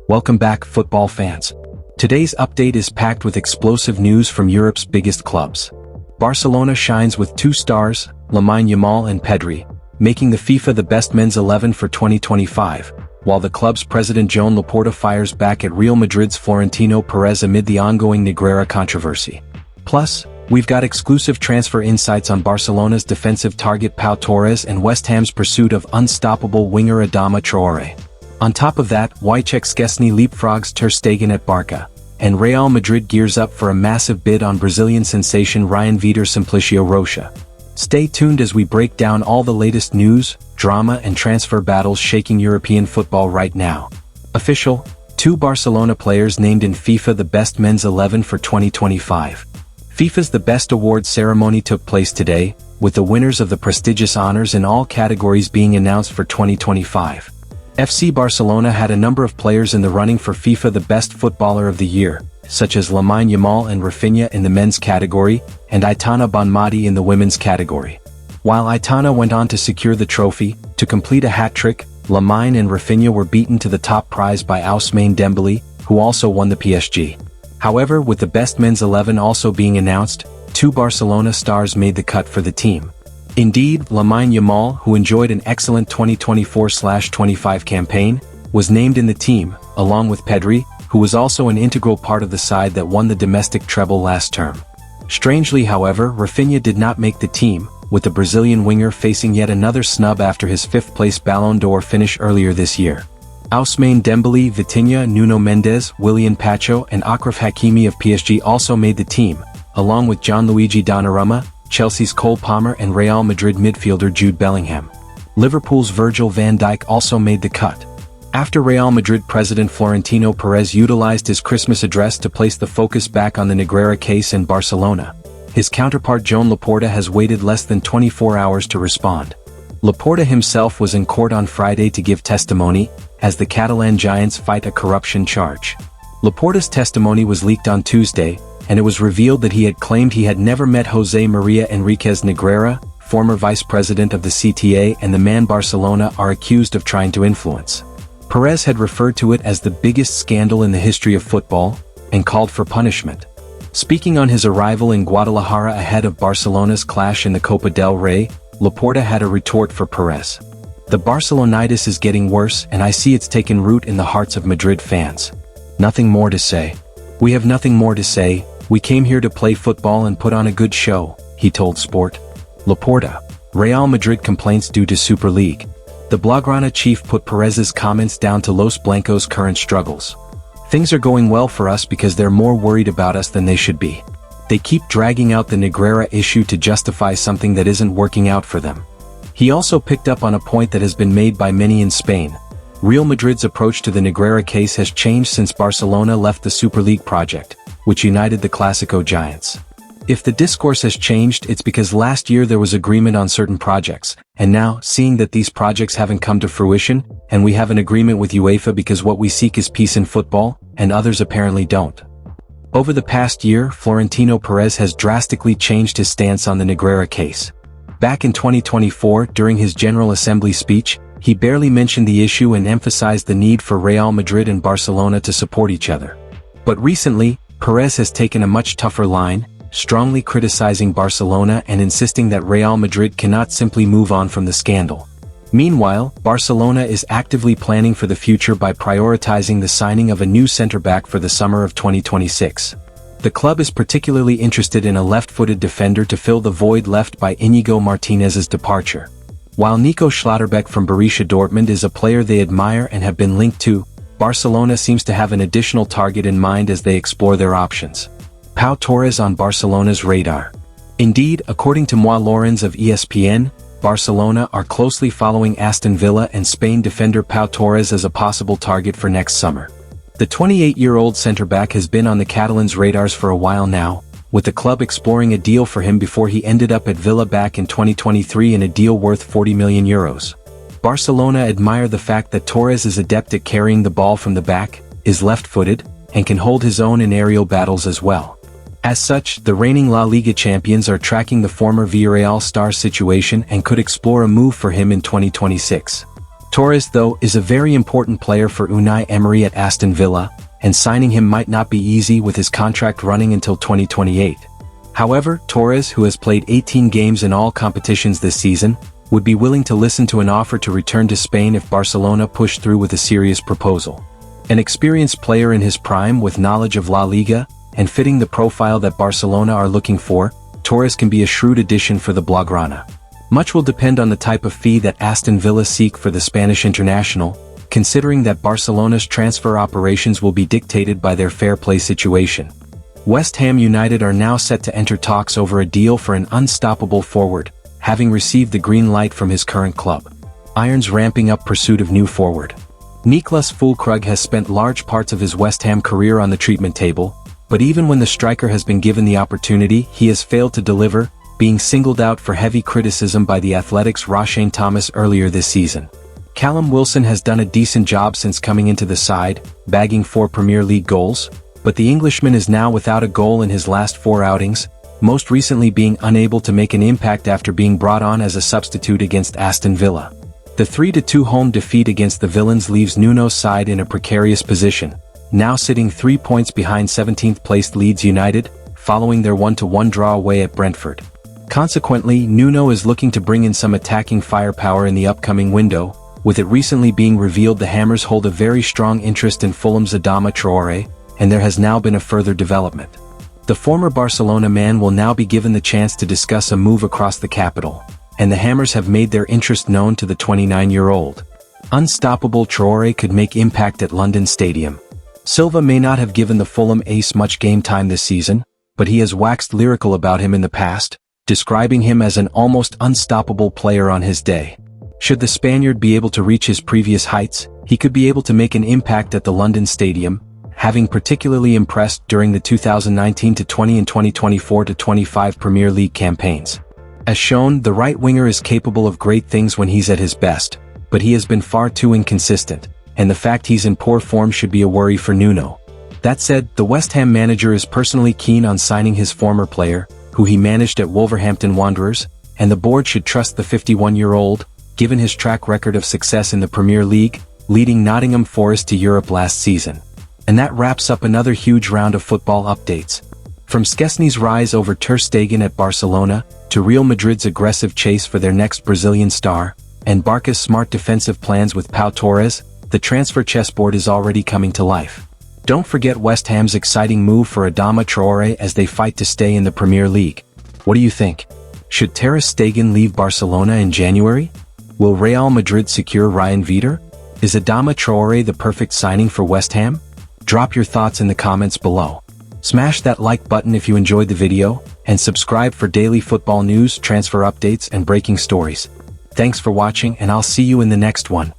Welcome back, football fans. Today's update is packed with explosive news from Europe's biggest clubs. Barcelona shines with 2 stars, Lamine Yamal and Pedri, making the FIFA the best men's 11 for 2025, while the club's president Joan Laporta fires back at Real Madrid's Florentino Perez amid the ongoing Negreira controversy. Plus, we've got exclusive transfer insights on Barcelona's defensive target Pau Torres and West Ham's pursuit of unstoppable winger Adama Traoré. On top of that, Wojciech Szczęsny leapfrogs Stegen at Barça, and Real Madrid gears up for a massive bid on Brazilian sensation Rayan Vitor Simplicio Rocha. Stay tuned as we break down all the latest news, drama and transfer battles shaking European football right now. Official: 2 Barcelona players named in FIFA the best men's 11 for 2025. FIFA's The Best Awards ceremony took place today, with the winners of the prestigious honors in all categories being announced for 2025. FC Barcelona had a number of players in the running for FIFA the Best Footballer of the Year, such as Lamine Yamal and Rafinha in the men's category, and Aitana Bonmati in the women's category. While Aitana went on to secure the trophy, to complete a hat-trick, Lamine and Rafinha were beaten to the top prize by Ousmane Dembele, who also won the PSG. However, with the best men's 11 also being announced, 2 Barcelona stars made the cut for the team. Indeed, Lamine Yamal, who enjoyed an excellent 2024-25 campaign, was named in the team, along with Pedri, who was also an integral part of the side that won the domestic treble last term. Strangely, however, Rafinha did not make the team, with the Brazilian winger facing yet another snub after his 5th-place Ballon d'Or finish earlier this year. Ousmane Dembele, Vitinha, Nuno Mendes, Willian Pacho and Achraf Hakimi of PSG also made the team, along with Gianluigi Donnarumma, Chelsea's Cole Palmer and Real Madrid midfielder Jude Bellingham. Liverpool's Virgil van Dijk also made the cut. After Real Madrid president Florentino Perez utilized his Christmas address to place the focus back on the Negreira case in Barcelona, his counterpart Joan Laporta has waited less than 24 hours to respond. Laporta himself was in court on Friday to give testimony, as the Catalan giants fight a corruption charge. Laporta's testimony was leaked on Tuesday, and it was revealed that he had claimed he had never met José María Enríquez Negreira, former vice president of the CTA and the man Barcelona are accused of trying to influence. Perez had referred to it as the biggest scandal in the history of football, and called for punishment. Speaking on his arrival in Guadalajara ahead of Barcelona's clash in the Copa del Rey, Laporta had a retort for Perez. "The Barcelonitis is getting worse and I see it's taken root in the hearts of Madrid fans. Nothing more to say. We have nothing more to say. We came here to play football and put on a good show," he told Sport. Laporta. Real Madrid complaints due to Super League. The Blaugrana chief put Perez's comments down to Los Blancos' current struggles. "Things are going well for us because they're more worried about us than they should be. They keep dragging out the Negreira issue to justify something that isn't working out for them." He also picked up on a point that has been made by many in Spain. Real Madrid's approach to the Negreira case has changed since Barcelona left the Super League project, which united the Clásico giants. If the discourse has changed, it's because last year there was agreement on certain projects, and now, seeing that these projects haven't come to fruition, and we have an agreement with UEFA because what we seek is peace in football, and others apparently don't. Over the past year, Florentino Perez has drastically changed his stance on the Negreira case. Back in 2024, during his General Assembly speech, he barely mentioned the issue and emphasized the need for Real Madrid and Barcelona to support each other. But recently, Perez has taken a much tougher line, strongly criticizing Barcelona and insisting that Real Madrid cannot simply move on from the scandal. Meanwhile, Barcelona is actively planning for the future by prioritizing the signing of a new center-back for the summer of 2026. The club is particularly interested in a left-footed defender to fill the void left by Íñigo Martínez's departure. While Nico Schlotterbeck from Borussia Dortmund is a player they admire and have been linked to, Barcelona seems to have an additional target in mind as they explore their options. Pau Torres on Barcelona's radar. Indeed, according to Moi Lorenz of ESPN, Barcelona are closely following Aston Villa and Spain defender Pau Torres as a possible target for next summer. The 28-year-old centre-back has been on the Catalans' radars for a while now, with the club exploring a deal for him before he ended up at Villa back in 2023 in a deal worth €40 million. Barcelona admire the fact that Torres is adept at carrying the ball from the back, is left-footed, and can hold his own in aerial battles as well. As such, the reigning La Liga champions are tracking the former Villarreal star situation and could explore a move for him in 2026. Torres, though, is a very important player for Unai Emery at Aston Villa, and signing him might not be easy with his contract running until 2028. However, Torres, who has played 18 games in all competitions this season, would be willing to listen to an offer to return to Spain if Barcelona pushed through with a serious proposal. An experienced player in his prime with knowledge of La Liga, and fitting the profile that Barcelona are looking for, Torres can be a shrewd addition for the Blaugrana. Much will depend on the type of fee that Aston Villa seek for the Spanish international, considering that Barcelona's transfer operations will be dictated by their fair play situation. West Ham United are now set to enter talks over a deal for an unstoppable forward, having received the green light from his current club. Irons ramping up pursuit of new forward. Niklas Füllkrug has spent large parts of his West Ham career on the treatment table, but even when the striker has been given the opportunity, he has failed to deliver, being singled out for heavy criticism by the Athletic's Roshane Thomas earlier this season. Callum Wilson has done a decent job since coming into the side, bagging 4 Premier League goals, but the Englishman is now without a goal in his last 4 outings, most recently being unable to make an impact after being brought on as a substitute against Aston Villa. The 3-2 home defeat against the Villains leaves Nuno's side in a precarious position, now sitting 3 points behind 17th-placed Leeds United, following their 1-1 draw away at Brentford. Consequently, Nuno is looking to bring in some attacking firepower in the upcoming window, with it recently being revealed the Hammers hold a very strong interest in Fulham's Adama Traoré, and there has now been a further development. The former Barcelona man will now be given the chance to discuss a move across the capital, and the Hammers have made their interest known to the 29-year-old. Unstoppable Traoré could make impact at London Stadium. Silva may not have given the Fulham ace much game time this season, but he has waxed lyrical about him in the past, describing him as an almost unstoppable player on his day. Should the Spaniard be able to reach his previous heights, he could be able to make an impact at the London Stadium, having particularly impressed during the 2019-20 and 2024-25 Premier League campaigns. As shown, the right winger is capable of great things when he's at his best, but he has been far too inconsistent, and the fact he's in poor form should be a worry for Nuno. That said, the West Ham manager is personally keen on signing his former player, who he managed at Wolverhampton Wanderers, and the board should trust the 51-year-old, given his track record of success in the Premier League, leading Nottingham Forest to Europe last season. And that wraps up another huge round of football updates. From Szczęsny's rise over Ter Stegen at Barcelona, to Real Madrid's aggressive chase for their next Brazilian star, and Barca's smart defensive plans with Pau Torres, the transfer chessboard is already coming to life. Don't forget West Ham's exciting move for Adama Traoré as they fight to stay in the Premier League. What do you think? Should Ter Stegen leave Barcelona in January? Will Real Madrid secure Rayan Vitor? Is Adama Traoré the perfect signing for West Ham? Drop your thoughts in the comments below. Smash that like button if you enjoyed the video, and subscribe for daily football news, transfer updates, and breaking stories. Thanks for watching, and I'll see you in the next one.